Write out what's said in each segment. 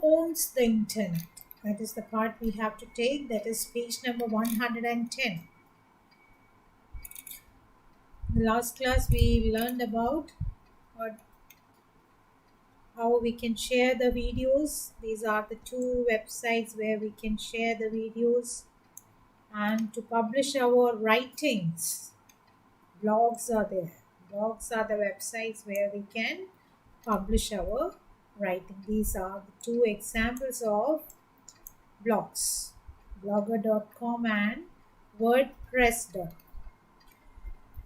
owns the internet? That is the part we have to take. That is page number 110. In the last class we learned about how we can share the videos. These are the two websites where we can share the videos and to publish our writings. Blogs are there. Blogs are the websites where we can publish our writing. These are the two examples of blogs, blogger.com and wordpress.com.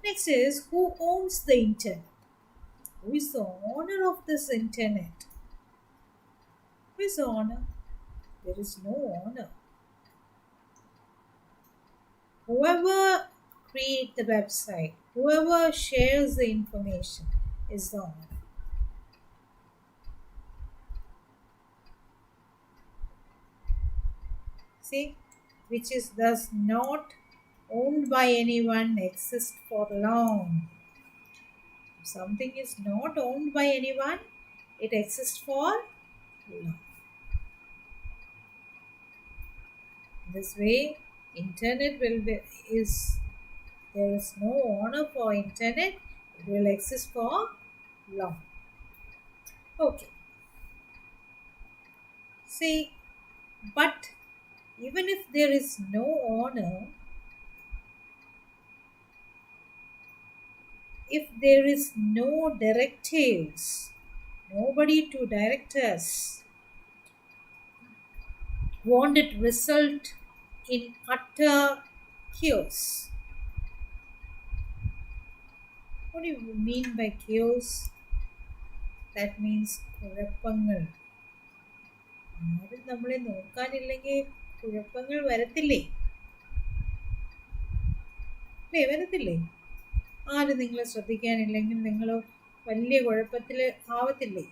Next is, who owns the internet? Who is the owner of this internet? Who is the owner? There is no owner. Whoever creates the website, whoever shares the information is the owner. See, which is thus not owned by anyone, exists for long. If something is not owned by anyone, it exists for long. This way, internet there is no owner for internet. It will exist for long. Okay. See, but even if there is no owner, if there is no directives, nobody to direct us, won't it result in utter chaos? What do you mean by chaos? That means കുഴപ്പങ്ങൾ. ആരും നമ്മളെ നോക്കാനില്ലെങ്കിൽ കുഴപ്പങ്ങൾ വരത്തില്ലേ? അല്ലേ, വരത്തില്ലേ? ആരും നിങ്ങളെ ശ്രദ്ധിക്കാനില്ലെങ്കിൽ നിങ്ങൾ വലിയ കുഴപ്പത്തിൽ ആവത്തില്ലേ?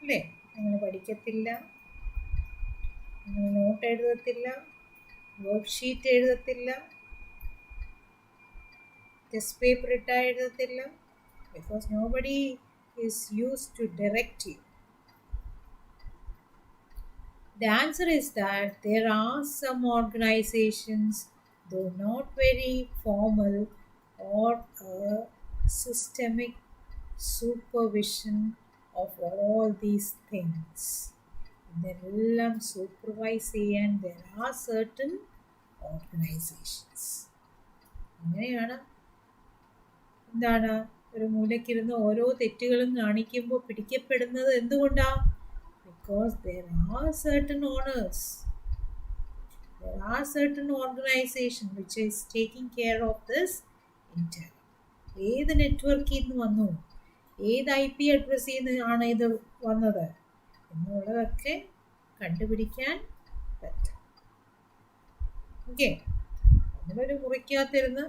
അല്ലേ? നിങ്ങൾ പഠിക്കത്തില്ല, നിങ്ങൾ നോട്ട് എഴുതത്തില്ല, വർക്ക് ഷീറ്റ് എഴുതത്തില്ല, ടെസ്റ്റ് പേപ്പർ ഇട്ടാൽ എഴുതത്തില്ല. Because nobody is used to direct you. The answer is that there are some organizations, though not very formal, or a systemic supervision of all these things. ഇതെല്ലാം supervise ചെയ്യാൻ there are certain organizations. അങ്ങനെയാണ്. എന്താണ്, ഒരു മൂലക്കിരുന്ന് ഓരോ തെറ്റുകളും കാണിക്കുമ്പോൾ പിടിക്കപ്പെടുന്നത് എന്തുകൊണ്ടാണ്? Because there are certain owners. There are certain organizations which is taking care of this internet. ഏത് നെറ്റ്വർക്കിൽ നിന്ന് വന്നു, ഏത് IP അഡ്രസ്സിൽ നിന്നാണ് ഇത് വന്നത് എന്നുള്ളതൊക്കെ കണ്ടുപിടിക്കാൻ പറ്റും. ഓക്കെ, നമ്മളൊരു മുറിക്കകത്തിരുന്ന്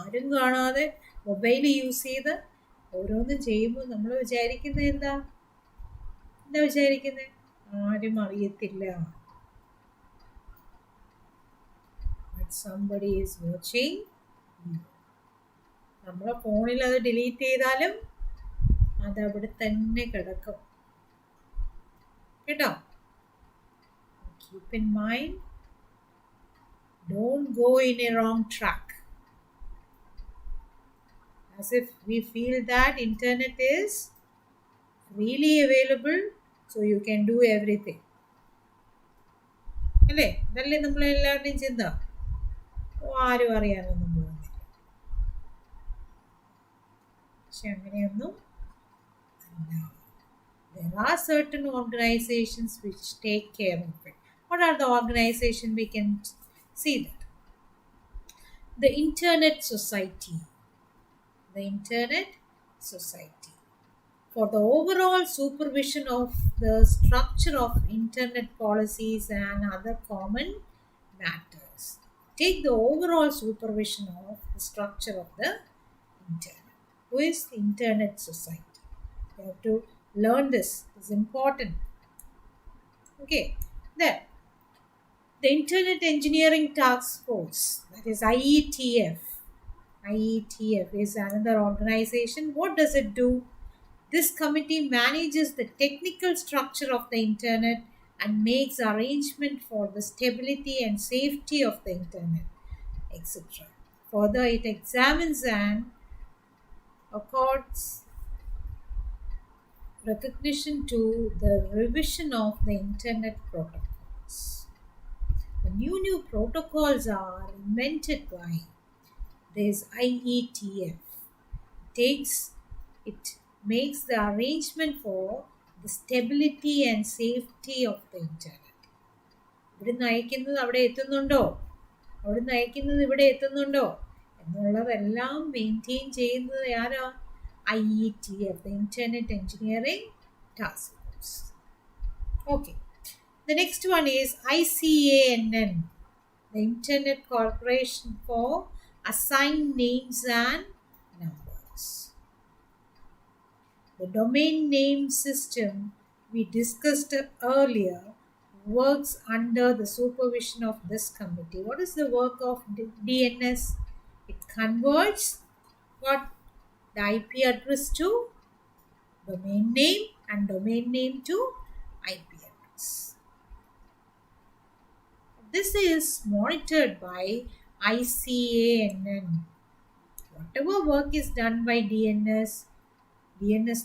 ആരും കാണാതെ മൊബൈൽ യൂസ് ചെയ്ത് ഓരോന്നും ചെയ്യുമ്പോൾ നമ്മൾ വിചാരിക്കുന്നത് എന്താ വിചാരിക്കുന്നത്? ആരും അറിയത്തില്ല. But somebody is watching you. നമ്മളെ ഫോണിൽ അത് ഡിലീറ്റ് ചെയ്താലും അതവിടെ തന്നെ കിടക്കും. കേട്ടോ? Keep in mind, don't go in a wrong track. As if we feel that internet is freely available, so you can do everything. അല്ലേ? അതല്ലേ നമ്മളെല്ലാവരുടെയും ചിന്ത. ആരും അറിയാനൊന്നും പോകുന്നില്ല. പക്ഷെ അങ്ങനെയൊന്നും അല്ല. There are certain organizations which take care of it. What are the organizations? We can see that. The Internet Society. The Internet Society. For the overall supervision of the structure of internet policies and other common matters. Take the overall supervision of the structure of the internet. Who is the Internet Society? You have to learn this. It's important. Okay. Then, the Internet Engineering Task Force, that is IETF. IETF is another organization. What does it do? This committee manages the technical structure of the internet and makes arrangement for the stability and safety of the internet, etc. Further, it examines and accords recognition to the revision of the internet protocols. The new protocols are invented by this IETF. Takes it makes the arrangement for the stability and safety of the internet. ഇവിടുന്ന് അയക്കുന്നത് അവിടെ എത്തുന്നുണ്ടോ, അവിടുന്ന് അയക്കുന്നത് ഇവിടെ എത്തുന്നുണ്ടോ എന്നുള്ളതെല്ലാം maintain ചെയ്യുന്നത് ആരാ? IETF, the Internet Engineering Task Force. Okay. The next one is ICANN, the Internet Corporation for Assigned Names and Numbers. The domain name system we discussed earlier works under the supervision of this committee. What is the work of DNS? It converts what? The IP address to domain name and domain name to IP address. This is monitored by ICANN. Whatever work is done by DNS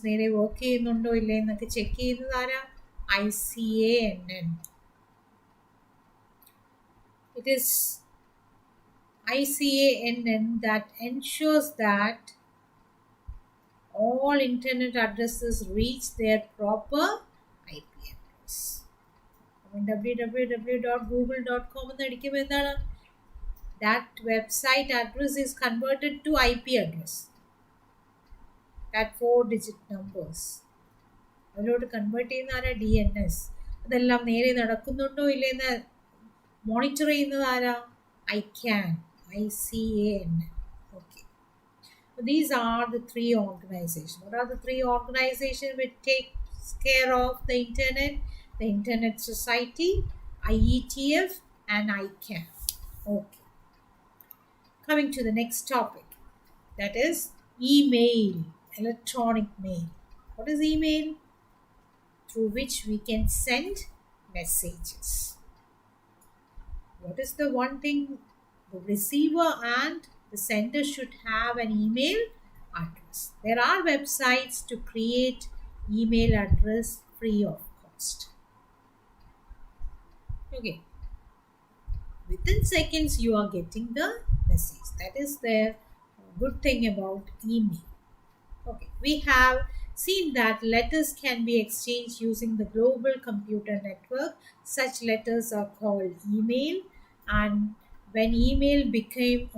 നേരെ work ചെയ്യുന്നുണ്ടോ ഇല്ലേ എന്നൊക്കെ check ചെയ്യുന്നത് ആരാ? ICANN. It is ICANN that ensures that all internet addresses reach their proper IP address. www.google.com എന്ന് അടിക്കുമ്പോൾ എന്താണ്? That website address is converted to IP address. That 4-digit numbers. അതിലോട്ട് കൺവേർട്ട് ചെയ്യുന്ന ആരാ? DNS. അതെല്ലാം നേരെ നടക്കുന്നുണ്ടോ ഇല്ലെന്ന് മോണിറ്റർ ചെയ്യുന്നത് ആരാ? ICANN. Okay. These are the three organizations. What are the three organizations which take care of the internet? The Internet Society, IETF, and ICANN. Okay. Coming to the next topic, that is email, electronic mail. What is email? Through which we can send messages. What is the one thing? The receiver and the sender should have an email address. There are websites to create email address free of cost. Okay. Within seconds you are getting the message. That is the good thing about email. Okay. We have seen that letters can be exchanged using the global computer network. Such letters are called email, and when email became a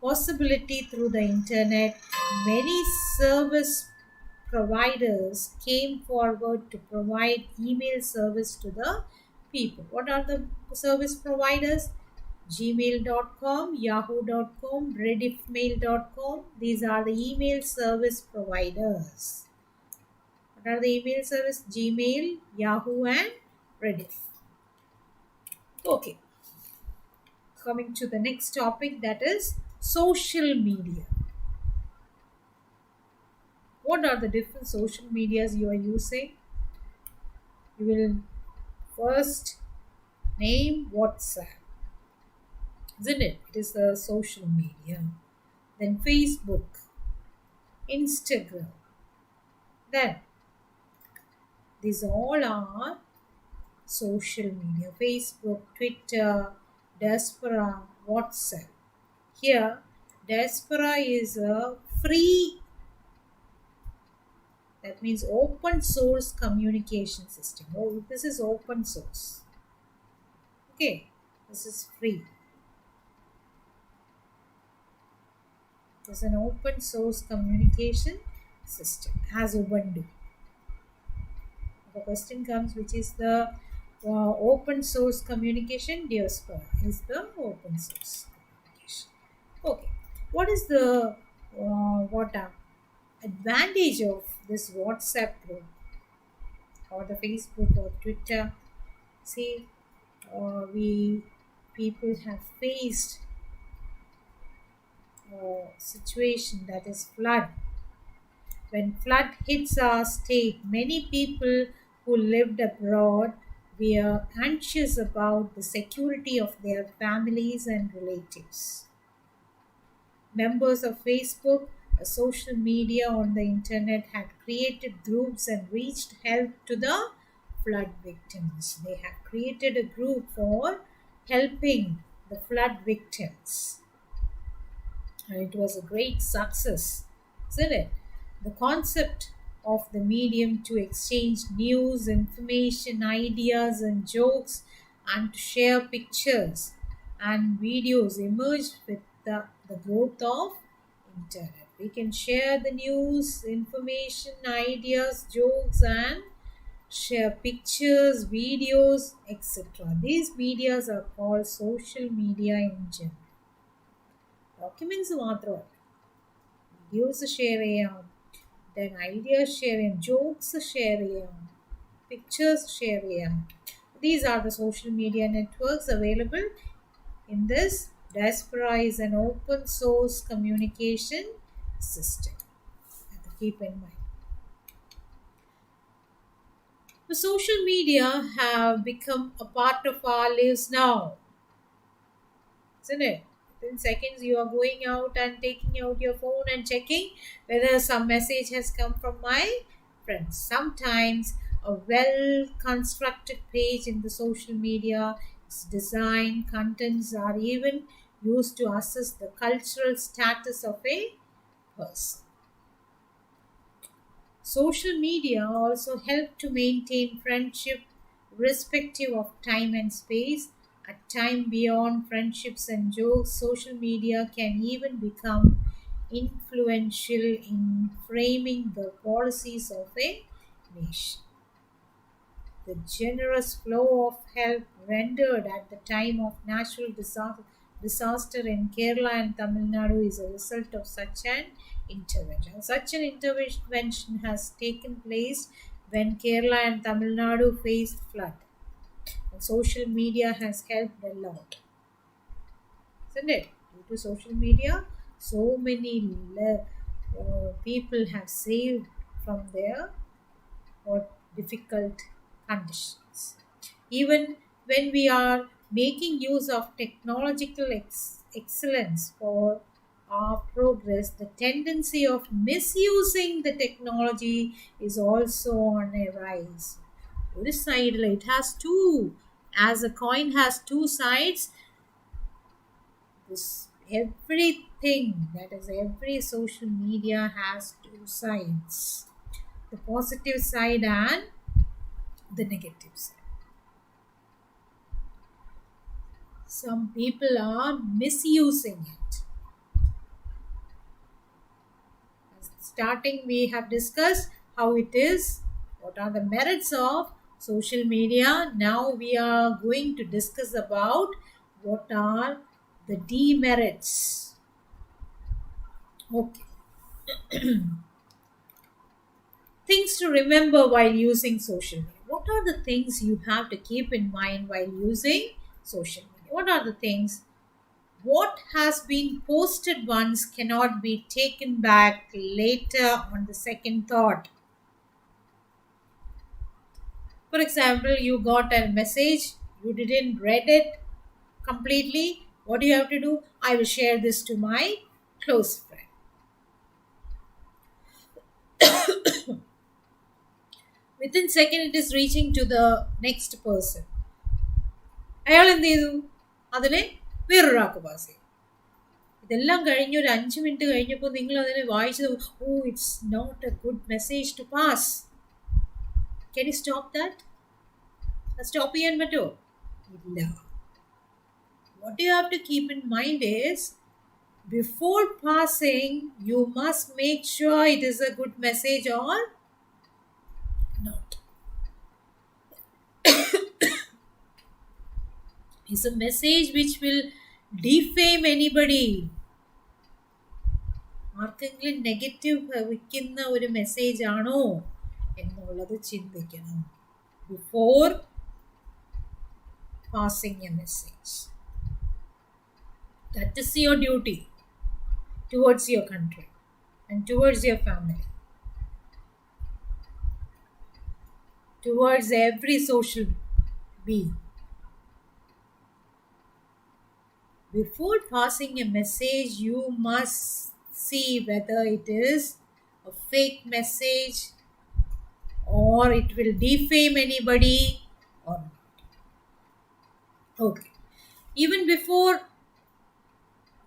possibility through the internet, many service providers came forward to provide email service to the people. What are the service providers? Gmail.com, Yahoo.com, Rediffmail.com. These are the email service providers. What are the email service? Gmail, Yahoo, and Rediff. Okay. Coming to the next topic, that is social media. What are the different social medias you are using? You will first name WhatsApp. Isn't it? It is the social media. Then Facebook, Instagram. Then these all are social media. Facebook, Twitter, Diaspora, WhatsApp. Here, Diaspora is a free, that means open source communication system. Oh, this is open source. Okay, this is free. It's an open source communication system as Ubuntu. The question comes, which is the open source communication? Diaspora is the open source communication. Okay, what is the advantage of this WhatsApp group or the Facebook or Twitter? See, people have faced a situation, that is flood. When flood hits our state, many people who lived abroad were anxious about the security of their families and relatives. Members of Facebook, a social media on the internet, had created groups and reached help to the flood victims. They have created a group for helping the flood victims. And it was a great success, isn't it? The concept of the medium to exchange news, information, ideas, and jokes, and to share pictures and videos emerged with the growth of internet. We can share the news, information, ideas, jokes, and share pictures, videos, etc. These medias are called social media in general. Documents മാത്രമല്ല, videos share ചെയ്യാം, then ideas share ചെയ്യാം, jokes share ചെയ്യാം, pictures share ചെയ്യാം. These are the social media networks available in this diaspora is an open source communication system. Have to keep in mind. The social media have become a part of our lives now, isn't it? In seconds you are going out and taking out your phone and checking whether some message has come from my friends. Sometimes a well constructed page in the social media is design contents are even used to assess the cultural status of a person. Social media also help to maintain friendship irrespective of time and space. At time beyond friendships and jokes, social media can even become influential in framing the policies of a nation. The generous flow of help rendered at the time of natural disaster in Kerala and Tamil Nadu is a result of such an intervention. Such an intervention has taken place when Kerala and Tamil Nadu faced flood. And social media has helped a lot, isn't it? Due to social media, so many people have saved from their or difficult conditions. Even when we are making use of technological excellence for our progress, the tendency of misusing the technology is also on a rise. This side, it has two. As a coin has two sides, this everything that is every social media has two sides, the positive side and the negative side. Some people are misusing it. Starting, we have discussed how it is, what are the merits of social media. Now we are going to discuss about what are the demerits. Okay. Things to remember while using social media. What are the things you have to keep in mind while using social media? What are the things? What has been posted once cannot be taken back later on the second thought. For example, you got a message, you didn't read it completely. What do you have to do? I will share this to my close friend. Within second it is reaching to the next person. അയാൾ എന്ത് ചെയ്തു? അതിനെ വേറൊരാൾക്ക് pass ചെയ്തു. ഇതെല്ലാം കഴിഞ്ഞ് ഒരു 5 minute കഴിഞ്ഞപ്പോൾ നിങ്ങൾ അതിനെ വായിച്ചത്, oh it's not a good message to pass. Can you stop that? Stop ചെയ്യാൻ പറ്റുമോ? ഇല്ല. What you have to keep in mind is, before passing, you must make sure it is a good message or not. It's a message which will defame anybody. ആർക്കെങ്കിലും negative ഭവിക്കുന്ന ഒരു message ആണോ എന്നുള്ളത് ചിന്തിക്കണം before passing A message. That is your duty towards your country and towards your family. towards every social being. Before passing a message, you must see whether it is a fake message or it will defame anybody or not. Okay. Even before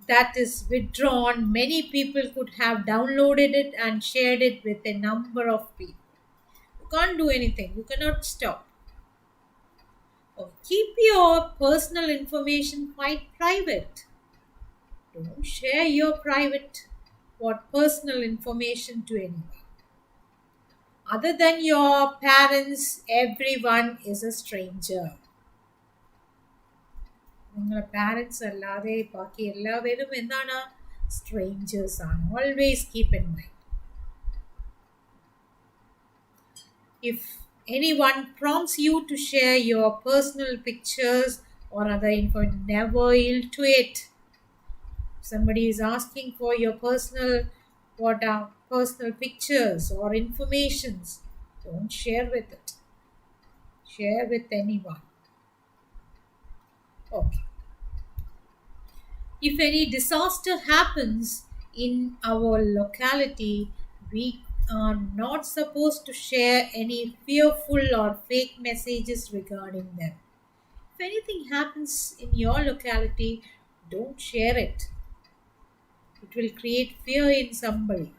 that is withdrawn, many people could have downloaded it and shared it with a number of people. You can't do anything, you cannot stop. Or keep your personal information quite private. Don't share your private or personal information to anyone. Other than your parents, everyone is a stranger. നിങ്ങളുടെ parents അല്ലാതെ ബാക്കി എല്ലാവരും എന്താണ് strangers ആണ് always keep in mind if anyone prompts you to share your personal pictures or other info, never yield to it. Somebody is asking for your personal pictures or informations, don't share with it. Share with anyone. Okay. If any disaster happens in our locality, we are not supposed to share any fearful or fake messages regarding them. If anything happens in your locality, don't share it. It will create fear in somebody.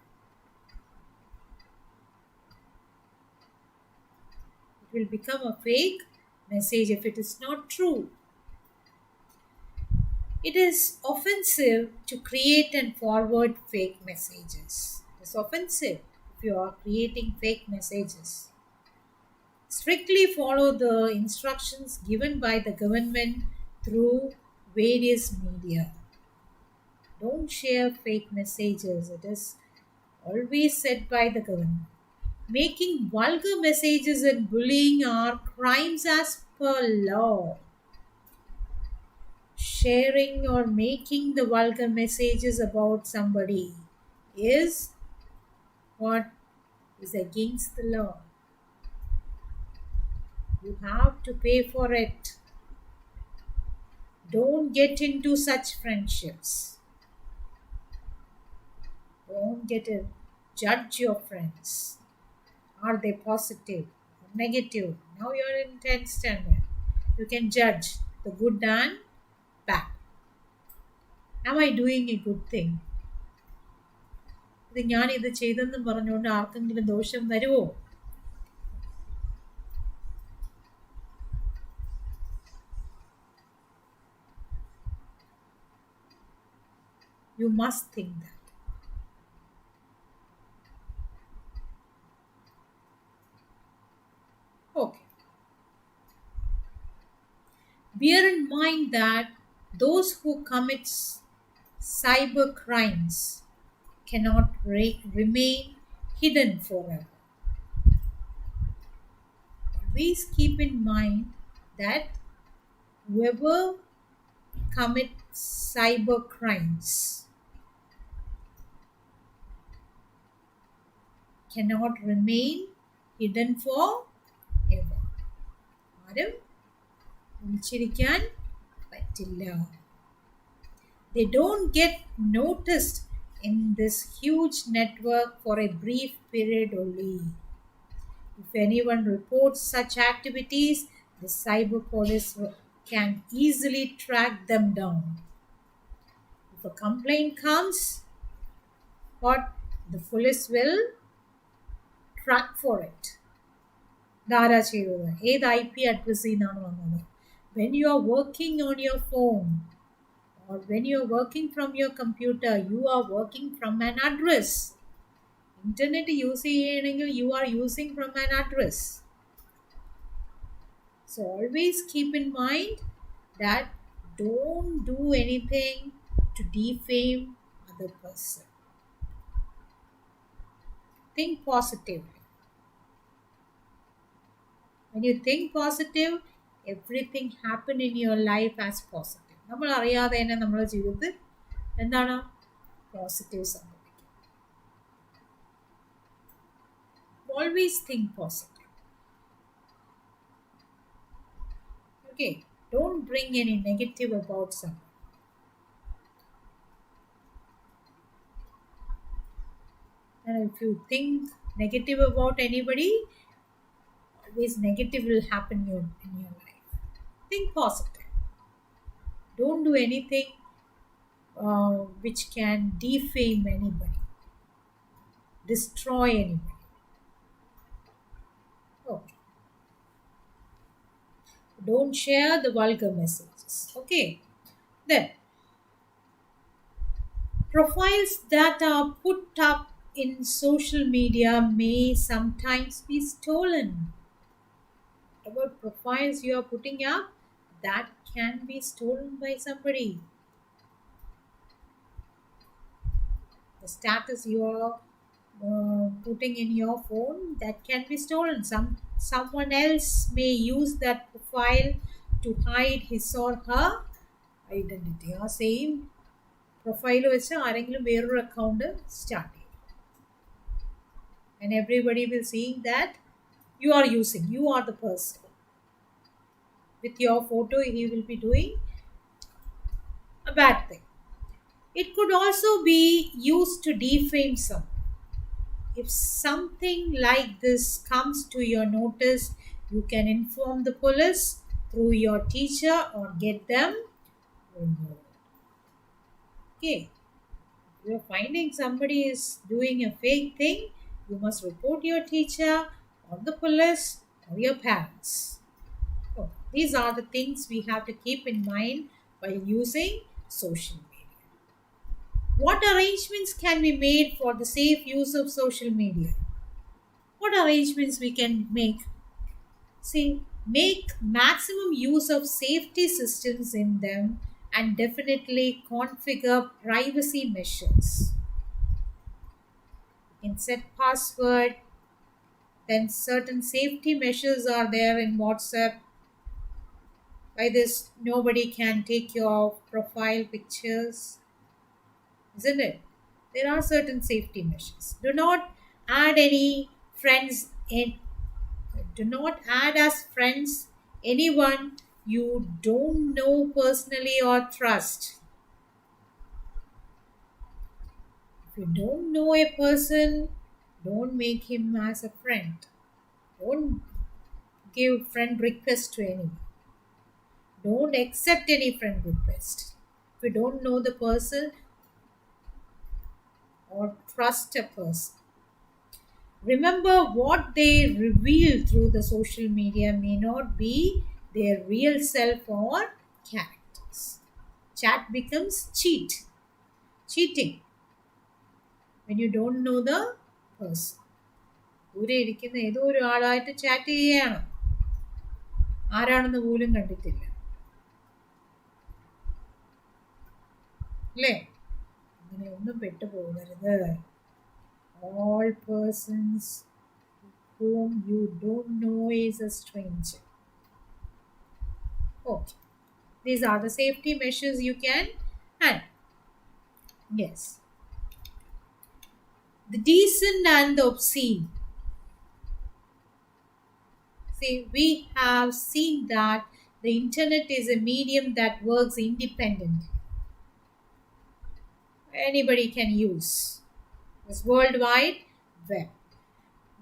It will become a fake message if it is not true. It is offensive to create and forward fake messages. It's offensive if you are creating fake messages. Strictly follow the instructions given by the government through various media. Don't share fake messages. It is always said by the government. Making vulgar messages and bullying are crimes as per law. Sharing or making the vulgar messages about somebody is what is against the law. You have to pay for it. Don't get into such friendships. Don't judge your friends. Are they positive or negative? Now you're in 10th standard. You can judge the good and bad. Am I doing a good thing? ഇത് ഞാനിത് ചെയ്തെന്നും പറഞ്ഞുകൊണ്ട് ആർക്കെങ്കിലും ദോഷം വരുമോ? You must think that. Okay. Bear in mind that those who commit cyber crimes cannot remain hidden forever. Always keep in mind that whoever commits cyber crimes cannot remain hidden forever. ആരും ഒളിച്ചിരിക്കാൻ പറ്റില്ല. They don't get noticed in this huge network for a brief period only. If anyone reports such activities, the cyber police can easily track them down. If a complaint comes, what the police will track for it. ധാരാ ചെയ്തത് ഏത് IP അഡ്രസ്സിൽ നിന്നാണ് വന്നത്? When you are working on your phone or when you are working from your computer, you are working from an address. Internet use ചെയ്യണമെങ്കിൽ you are using from an address. So always keep in mind that don't do anything to defame other person. Think positively. When you think positive, everything happen in your life as positive. നമ്മൾ അറിയാതെ തന്നെ നമ്മുടെ ജീവിതത്തിൽ എന്താണ് positive സംഭവിക്കും. Always think positive. Okay, don't bring any negative about someone. And if you think negative about anybody, always negative will happen in your life. Think positive. Don't do anything which can defame anybody, destroy anybody. Okay. Don't share the vulgar messages. Okay. Then, profiles that are put up in social media may sometimes be stolen. About profiles you are putting up, that can be stolen by somebody. The status you are putting in your phone, that can be stolen. Someone else may use that profile to hide his or her identity. ആ same profile വെച്ച് ആരെങ്കിലും വേറൊരു account start ചെയ്യും. And everybody will see that you are the person. With your photo, he will be doing a bad thing. It could also be used to defame someone. If something like this comes to your notice, you can inform the police through your teacher or get them removed. Okay. If you're finding somebody is doing a fake thing, you must report your teacher or the police or your parents. So, these are the things we have to keep in mind while using social media. What arrangements can be made for the safe use of social media? What arrangements we can make? See, make maximum use of safety systems in them and definitely configure privacy measures. You can set password, then certain safety measures are there in WhatsApp. By this, nobody can take your profile pictures, isn't it? There are certain safety measures. Do not add any friends in. Do not add as friends anyone you don't know personally or trust. If you don't know a person, don't make him as a friend. Don't give friend request to anyone. Don't accept any friend request. If you don't know the person or trust a person. Remember, what they reveal through the social media may not be their real self or characters. Chat becomes cheating when you don't know the person. ദൂരെ ഇരിക്കുന്ന ഏതോ ഒരാളായിട്ട് chat ചെയ്യുകയാണ്, ആരാണെന്ന് പോലും കണ്ടിട്ടില്ല, അല്ലേ? അങ്ങനെ ഒന്നും പെട്ടുപോകരുത്. All persons whom you don't know is a stranger. Okay. These are the safety measures you can handle. Yes. The decent and the obscene. See, we have seen that the internet is a medium that works independently. Anybody can use this World Wide Web.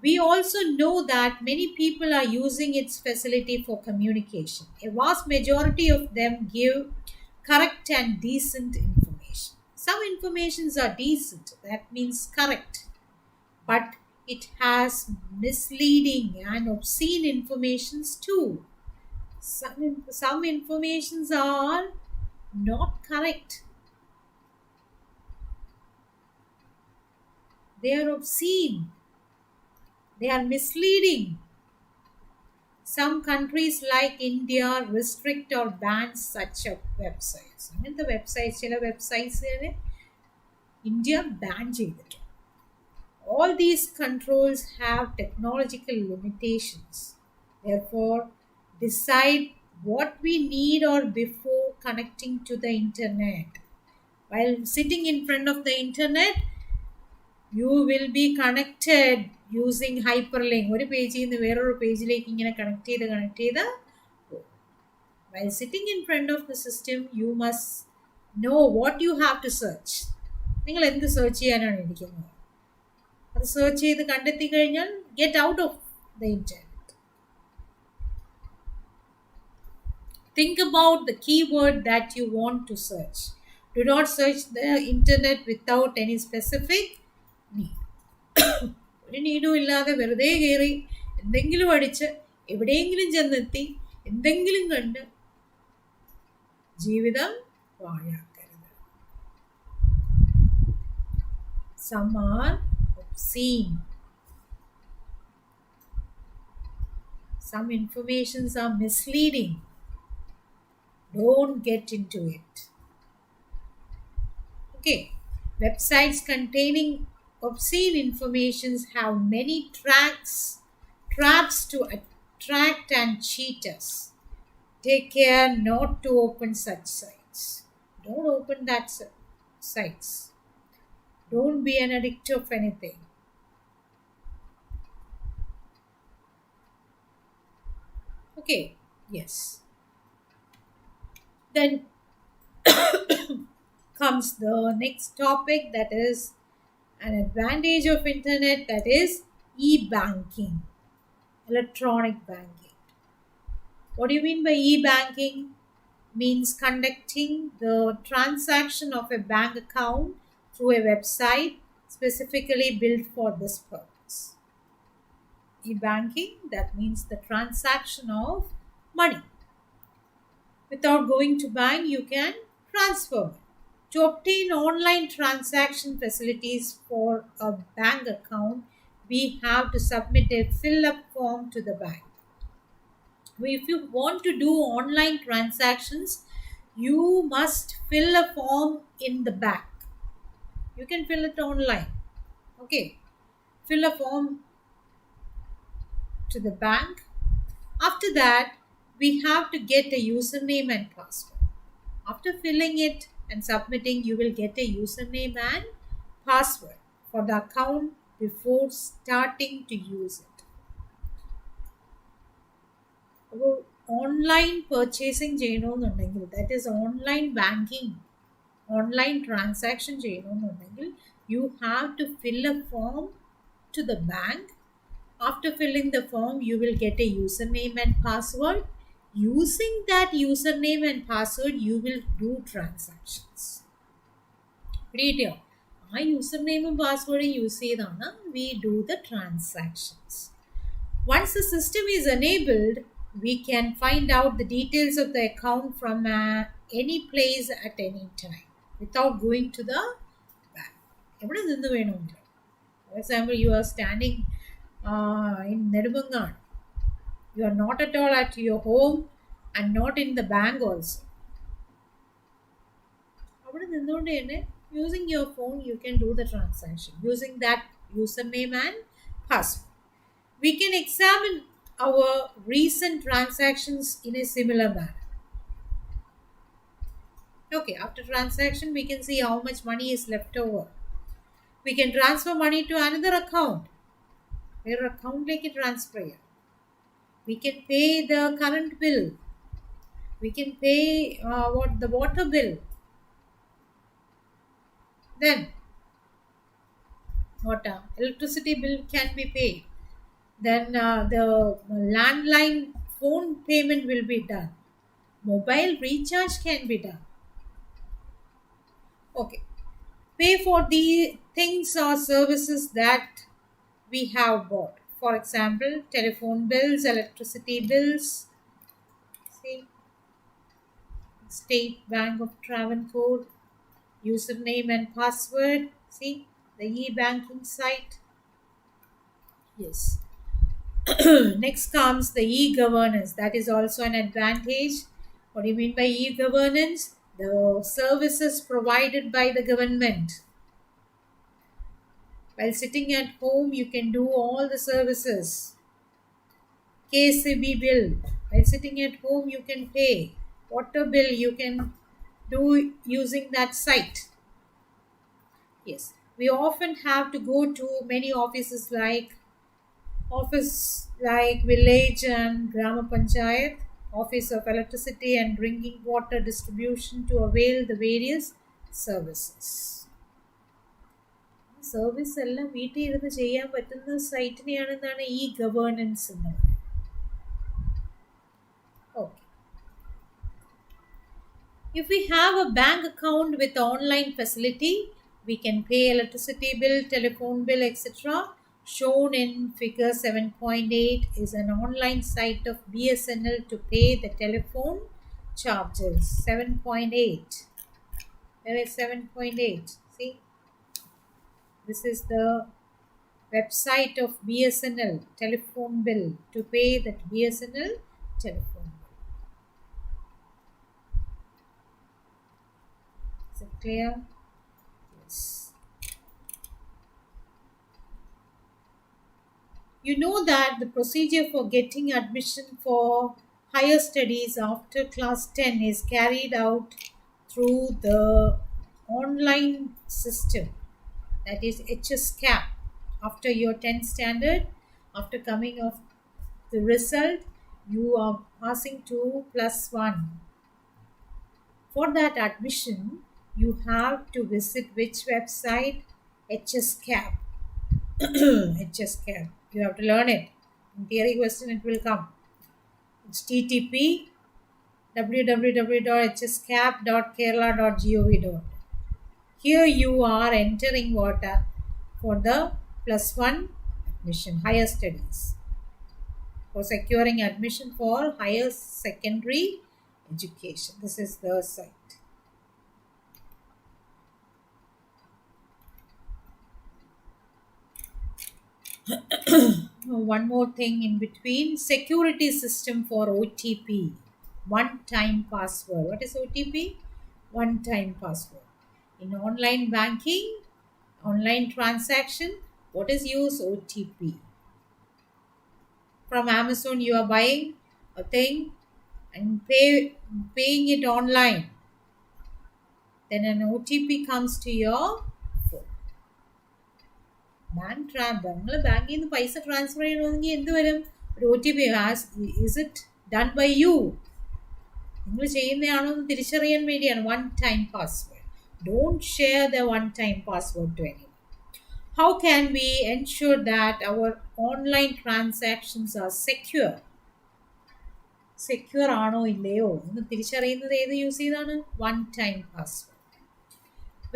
We also know that many people are using its facility for communication. A vast majority of them give correct and decent information. Some informations are decent, that means correct, but it has misleading and obscene informations too. Some informations are not correct. They are obscene. They are misleading. Some countries like India restrict or ban such websites. അങ്ങനത്തെ websites, ചില വെബ്സൈറ്റ്സിനെ India ban ചെയ്തിട്ടുണ്ട്. All these controls have technological limitations. Therefore, decide what we need or before connecting to the internet. While sitting in front of the internet, you will be connected using hyperlink. ഒരു പേജിൽ നിന്ന് വേറൊരു പേജിലേക്ക് ഇങ്ങനെ connect ചെയ്ത് While sitting in front of the system, you must know what you have to search. നിങ്ങൾ എന്ത് search ചെയ്യാനാണ് ഇരിക്കുന്നത്, അത് സെർച്ച് ചെയ്ത് കണ്ടെത്തി കഴിഞ്ഞാൽ get out of the internet. Think about the keyword that you want to search. Do not search the internet without any specific need. ഒരു നീഡും ഇല്ലാതെ വെറുതെ കയറി എന്തെങ്കിലും അടിച്ച് എവിടെയെങ്കിലും ചെന്നെത്തി എന്തെങ്കിലും കണ്ട് ജീവിതം പാഴാക്കരുത്. Some are obscene. Some informations are misleading. Don't get into it. Okay. Websites containing obscene informations have many traps to attract and cheat us. Take care not to open such sites. Don't open that sites. Don't be an addict of anything. Okay, yes. Then comes the next topic, that is an advantage of internet, that is e-banking, electronic banking. What do you mean by e-banking? Means conducting the transaction of a bank account through a website specifically built for this purpose. E-banking, that means the transaction of money. Without going to bank, you can transfer. To obtain online transaction facilities for a bank account, we have to submit a fill-up form to the bank. If you want to do online transactions, you must fill a form in the bank. You can fill it online. Okay. Fill a form to the bank. After that, we have to get a username and password. After filling it and submitting, you will get a username and password for the account before starting to use it. Online purchasing ചെയ്യണമെന്നുണ്ടെങ്കിൽ, that is online banking, online transaction ചെയ്യണമെന്നുണ്ടെങ്കിൽ, you have to fill a form to the bank. After filling the form, you will get a username and password. Using that username and password, you will do transactions. Video. ആ യൂസർനെയിമും പാസ്വേഡും use ചെയ്താണ് we do the transactions. Once the system is enabled, we can find out the details of the account from any place at any time without going to the bank. എവിടെ നിന്ന് വേണമെങ്കിലും. For example, you are standing in Nedimangan. You are not at all at your home and not in the bank also. അവിടെ നിന്നുകൊണ്ട് തന്നെ using your phone, you can do the transaction using that username and password. We can examine our recent transactions in a similar manner. Okay, after transaction, we can see how much money is left over. We can transfer money to another account. Where account like transfer. We can pay the current bill. We can pay the water bill. Then electricity bill can be paid. Then the landline phone payment will be done. Mobile recharge can be done. Okay. Pay for the things or services that we have bought. For example, telephone bills, electricity bills. See, State Bank of Travancore, username and password. See, the e-banking site. Yes. Next comes the e-governance. That is also an advantage. What do you mean by e-governance? The services provided by the government. While sitting at home, you can do all the services. KCB bill. While sitting at home, you can pay. Water bill, you can do using that site. Yes. We often have to go to many offices like village and Grama Panchayat Office of Electricity and Drinking Water Distribution to avail the various services. Service എല്ലാം വീട്ടിൽ ഇരുന്ന് ചെയ്യാൻ പറ്റുന്ന സൈറ്റിനെയാണെന്നാണ് ഈ governance എന്ന് പറയുന്നത്. Okay. If we have a bank account with online facility, we can pay electricity bill, telephone bill, etc. Shown in figure 7.8 is an online site of BSNL to pay the telephone charges. 7.8. There is 7.8. See, this is the website of BSNL telephone bill to pay that BSNL telephone bill. Is it clear? Yes. You know that the procedure for getting admission for higher studies after class 10 is carried out through the online system, that is HSCAP. After your 10th standard, after coming of the result, you are passing to +1. For that admission, you have to visit which website? HSCAP. HSCAP. You have to learn it. In theory question it will come. It's TTP www.hscap.kerala.gov. Here you are entering what for the +1 admission, higher studies. For securing admission for higher secondary education. This is the site. One more thing in between. Security system for OTP. One-time password. What is OTP? One-time password. In online banking, online transaction, what is used? OTP. From Amazon, you are buying a thing and paying it online. Then an OTP comes to your phone. നിങ്ങൾ ബാങ്കിൽ നിന്ന് പൈസ transfer ചെയ്യണമെങ്കിൽ എന്ത് വരും? ഒരു OTP. Is it done by you? നിങ്ങൾ ചെയ്യുന്നതാണോ എന്ന് തിരിച്ചറിയാൻ വേണ്ടിയാണ് one-time password. Don't share the one-time password to anyone. How can we ensure that our online transactions are secure? Secure ആണോ ഇല്ലയോ എന്ന് തിരിച്ചറിയുന്നത് ഏത് യൂസ് ചെയ്താണ്? One-time password.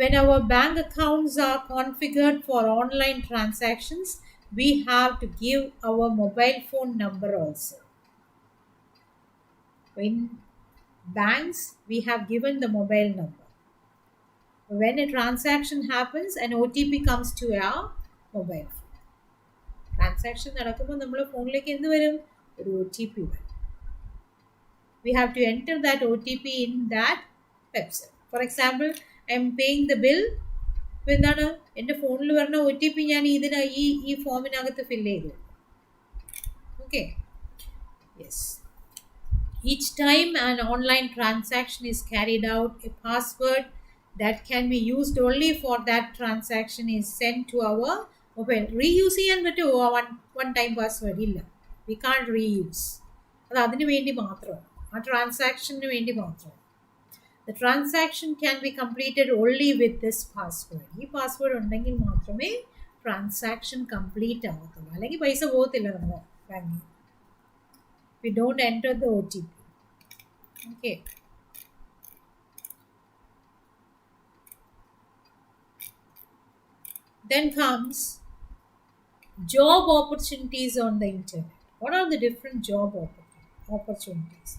When our bank accounts are configured for online transactions, we have to give our mobile phone number also. In banks, we have given the mobile number. When a transaction happens, an OTP comes to our mobile phone. Transaction നടക്കുമ്പോൾ നമ്മുടെ ഫോണിലേക്ക് എന്ത് വരും? ഒരു OTP വരും. We have to enter that OTP in that website. For example, I am paying the bill. അപ്പോൾ എന്താണ്? എൻ്റെ ഫോണിൽ വരുന്ന OTP ഞാൻ ഈ ഫോമിനകത്ത് ഫില്ല് ചെയ്തു. Okay. Yes. Each time an online transaction is carried out, a password that can be used only for that transaction is sent to our mobile. Reuse ചെയ്യാൻ പറ്റുമോ one time password? ഇല്ല. We can't reuse. അത് അതിന് വേണ്ടി മാത്രം, ആ ട്രാൻസാക്ഷന് വേണ്ടി മാത്രം. The transaction can be completed only with this password. ഈ പാസ്വേഡ് ഉണ്ടെങ്കിൽ മാത്രമേ ട്രാൻസാക്ഷൻ കംപ്ലീറ്റ് ആവത്തുള്ളൂ. അല്ലെങ്കിൽ പൈസ പോകത്തില്ല നമ്മുടെ ബാങ്കിൽ. We don't enter the OTP. Okay. Then comes job opportunities on the internet. What are the different job opportunities?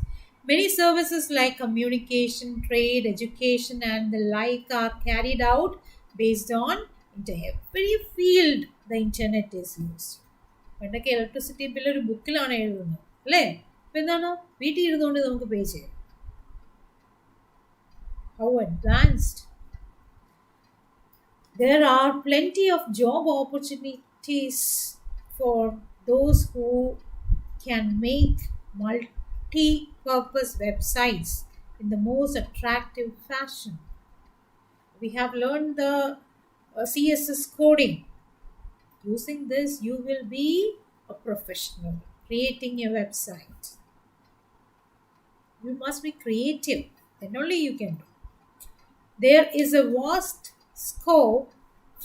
Many services like communication, trade, education, and the like are carried out based on internet. Every field the internet is used. പണ്ടൊക്കെ electricity bill ഒരു ബുക്കിലാണ് എഴുതുന്നത്, അല്ലേ? ഇപ്പം എന്താണ്? വീട്ടിൽ ഇരുന്നുകൊണ്ട് നമുക്ക് പേ ചെയ്യാം. How advanced! There are plenty of job opportunities for those who can make multi-purpose websites in the most attractive fashion. We have learned the CSS coding. Using this, you will be a professional creating a website. You must be creative. Then only you can do. There is a vast scope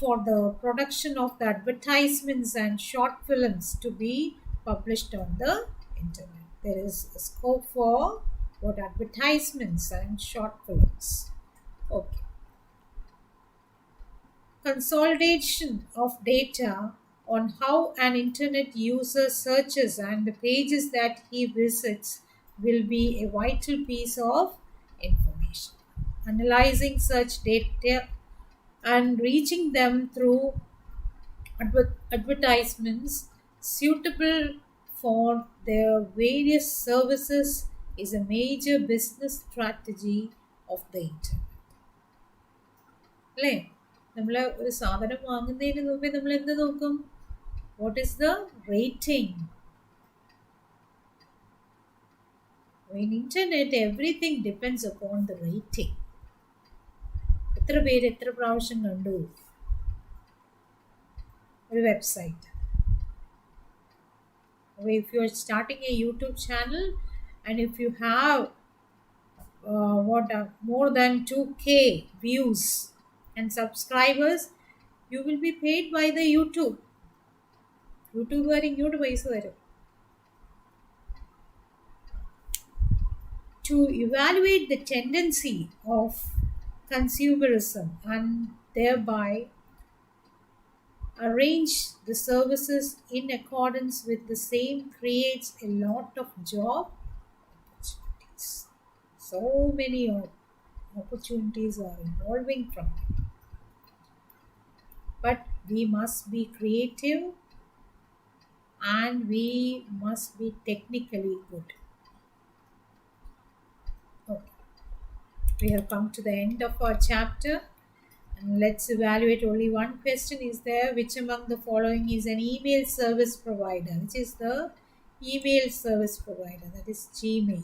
for the production of the advertisements and short films to be published on the internet. There is a scope for what advertisements and short films. Okay. Consolidation of data on how an internet user searches and the pages that he visits will be a vital piece of information. Analyzing such data and reaching them through advertisements suitable for their various services is a major business strategy of the internet. അല്ലേ നമ്മൾ ഒരു സാധനം വാങ്ങുന്നതിന് മുമ്പേ നമ്മൾ എന്ത് നോക്കും? What is the rating? In internet everything depends upon the rating. എത്ര പേര് എത്ര പ്രാവശ്യം കണ്ടു ഒരു website? If you are starting a YouTube channel and if you have more than 2K views and subscribers, you will be paid by the YouTube. യൂട്യൂബുകാർ ഇങ്ങോട്ട് പൈസ തരും. To evaluate the tendency of consumerism and thereby arrange the services in accordance with the same creates a lot of job opportunities. So many opportunities are evolving from it. But we must be creative and we must be technically good. Okay. We have come to the end of our chapter. And let's evaluate only one question is there. Which among the following is an email service provider? Which is the email service provider? That is Gmail.